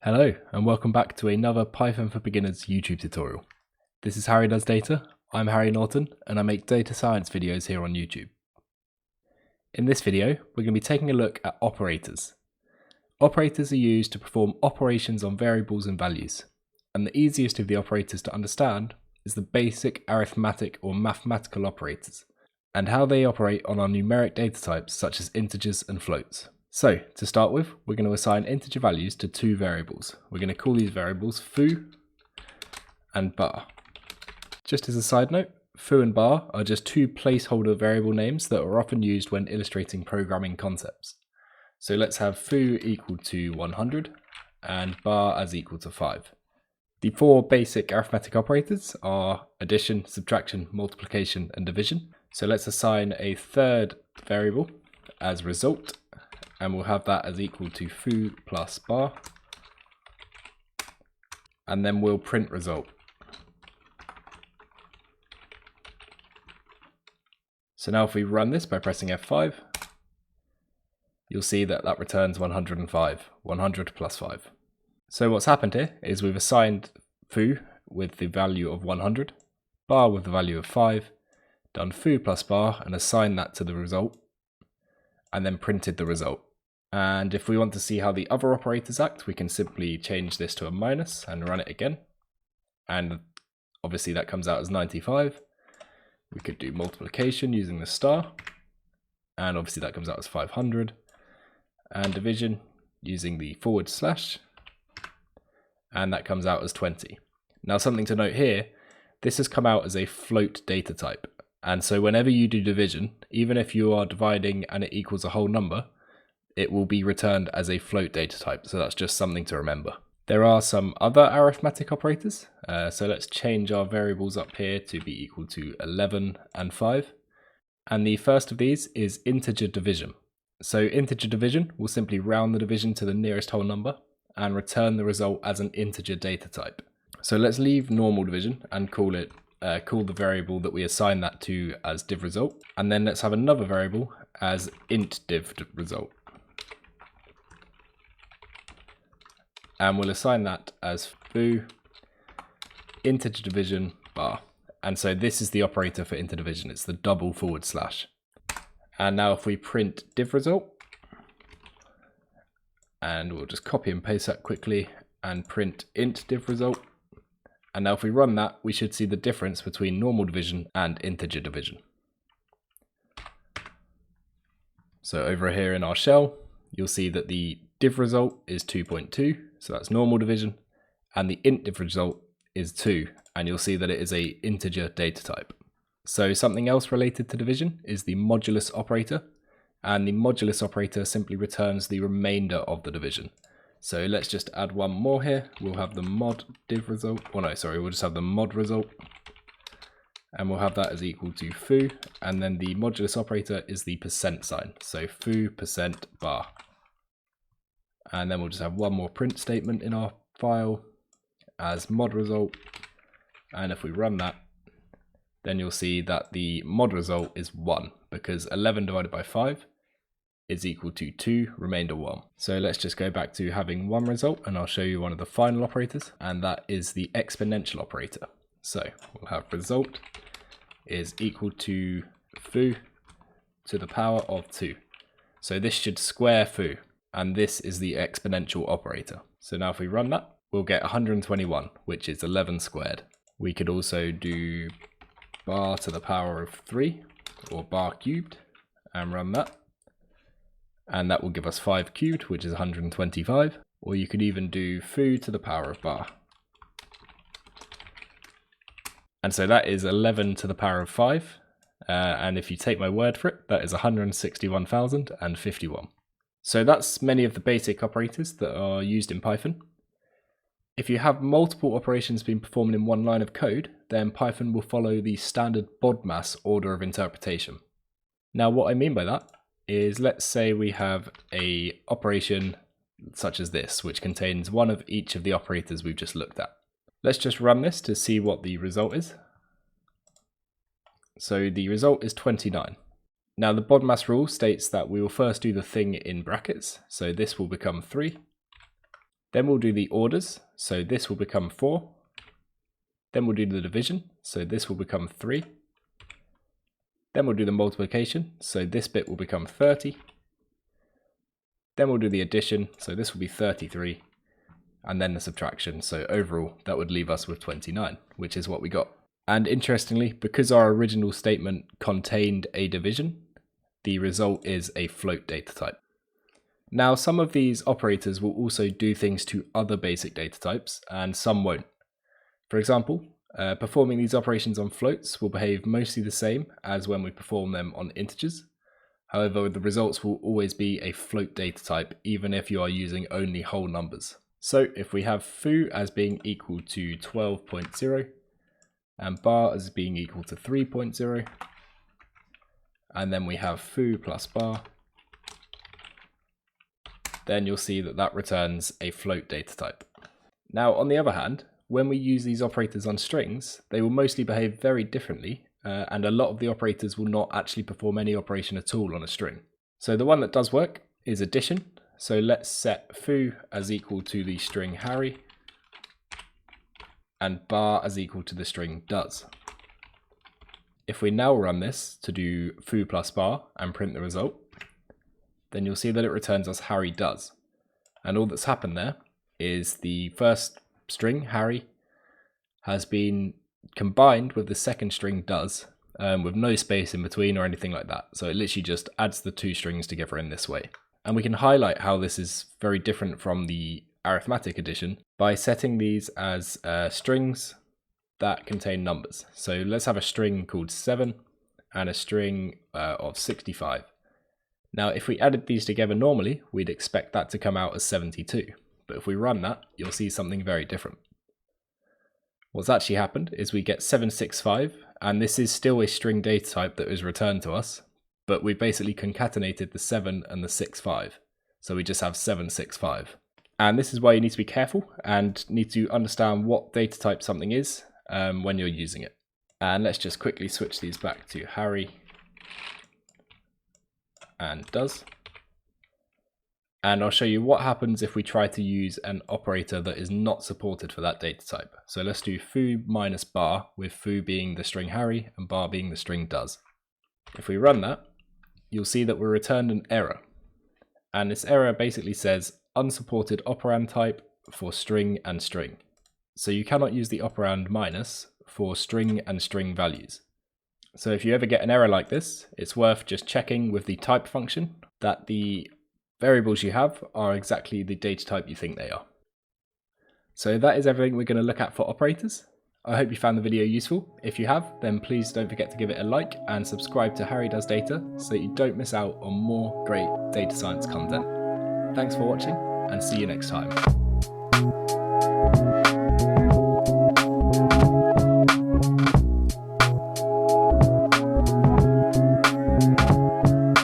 Hello and welcome back to another Python for Beginners YouTube tutorial. This is Harry Does Data. I'm Harry Norton and I make data science videos here on YouTube. In this video, we're going to be taking a look at operators. Operators are used to perform operations on variables and values, and the easiest of the operators to understand is the basic arithmetic or mathematical operators, and how they operate on our numeric data types such as integers and floats. So, to start with, we're going to assign integer values to two variables. We're going to call these variables foo and bar. Just as a side note, foo and bar are just two placeholder variable names that are often used when illustrating programming concepts. So let's have foo equal to 100 and bar as equal to 5. The four basic arithmetic operators are addition, subtraction, multiplication, and division. So let's assign a third variable as result, and we'll have that as equal to foo plus bar, and then we'll print result. So now if we run this by pressing F5, you'll see that that returns 105, 100 plus 5. So what's happened here is we've assigned foo with the value of 100, bar with the value of 5, done foo plus bar and assigned that to the result, and then printed the result. And if we want to see how the other operators act, we can simply change this to a minus and run it again. And obviously that comes out as 95. We could do multiplication using the star, and obviously that comes out as 500. And division using the /, and that comes out as 20. Now something to note here, this has come out as a float data type. And so whenever you do division, even if you are dividing and it equals a whole number, it will be returned as a float data type. So that's just something to remember. There are some other arithmetic operators. So let's change our variables up here to be equal to 11 and 5. And the first of these is integer division. So integer division will simply round the division to the nearest whole number and return the result as an integer data type. So let's leave normal division and call the variable that we assign that to as div result. And then let's have another variable as int div result. And we'll assign that as foo integer division bar. And so this is the operator for integer division. It's the double /. And now if we print div result, and we'll just copy and paste that quickly and print int div result. And now if we run that, we should see the difference between normal division and integer division. So over here in our shell, you'll see that the div result is 2.2, so that's normal division, and the int div result is 2, and you'll see that it is a integer data type. So something else related to division is the modulus operator, and the modulus operator simply returns the remainder of the division. So let's just add one more here. We'll have the mod div result, we'll just have the mod result, and we'll have that as equal to foo, and then the modulus operator is the percent sign, so foo percent bar. And then we'll just have one more print statement in our file as mod result, and if we run that, then you'll see that the mod result is 1, because 11 divided by 5 is equal to 2, remainder 1. So let's just go back to having one result, and I'll show you one of the final operators, and that is the exponential operator. So we'll have result is equal to foo to the power of 2. So this should square foo, and this is the exponential operator. So now if we run that, we'll get 121, which is 11 squared. We could also do bar to the power of 3, or bar cubed, and run that. And that will give us 5 cubed, which is 125. Or you could even do foo to the power of bar. And so that is 11 to the power of 5. And if you take my word for it, that is 161,051. So that's many of the basic operators that are used in Python. If you have multiple operations being performed in one line of code, then Python will follow the standard BODMAS order of interpretation. Now what I mean by that is, let's say we have an operation such as this, which contains one of each of the operators we've just looked at. Let's just run this to see what the result is. So the result is 29. Now the BODMAS rule states that we will first do the thing in brackets, so this will become 3, Then we'll do the orders, so this will become 4. Then we'll do the division, so this will become 3. Then we'll do the multiplication, so this bit will become 30. Then we'll do the addition, so this will be 33. And then the subtraction, so overall that would leave us with 29, which is what we got. And interestingly, because our original statement contained a division, the result is a float data type. Now, some of these operators will also do things to other basic data types, and some won't. For example, performing these operations on floats will behave mostly the same as when we perform them on integers. However, the results will always be a float data type, even if you are using only whole numbers. So if we have foo as being equal to 12.0, and bar as being equal to 3.0, and then we have foo plus bar, then you'll see that that returns a float data type. Now, on the other hand, when we use these operators on strings, they will mostly behave very differently, and a lot of the operators will not actually perform any operation at all on a string. So the one that does work is addition. So let's set foo as equal to the string Harry, and bar as equal to the string does. If we now run this to do foo plus bar and print the result, then you'll see that it returns us Harry does. And all that's happened there is the first string, Harry, has been combined with the second string does, with no space in between or anything like that. So it literally just adds the two strings together in this way. And we can highlight how this is very different from the arithmetic addition by setting these as strings that contain numbers. So let's have a string called 7 and a string of 65. Now, if we added these together normally, we'd expect that to come out as 72. But if we run that, you'll see something very different. What's actually happened is we get 765, and this is still a string data type that was returned to us, but we basically concatenated the 7 and the 65. So we just have 765. And this is why you need to be careful and need to understand what data type something is when you're using it. And let's just quickly switch these back to Harry and does. And I'll show you what happens if we try to use an operator that is not supported for that data type. So let's do foo minus bar, with foo being the string Harry and bar being the string does. If we run that, you'll see that we're returned an error. And this error basically says unsupported operand type for string and string. So you cannot use the operand minus for string and string values. So if you ever get an error like this, it's worth just checking with the type function that the variables you have are exactly the data type you think they are. So that is everything we're going to look at for operators. I hope you found the video useful. If you have, then please don't forget to give it a like and subscribe to Harry Does Data so that you don't miss out on more great data science content. Thanks for watching and see you next time.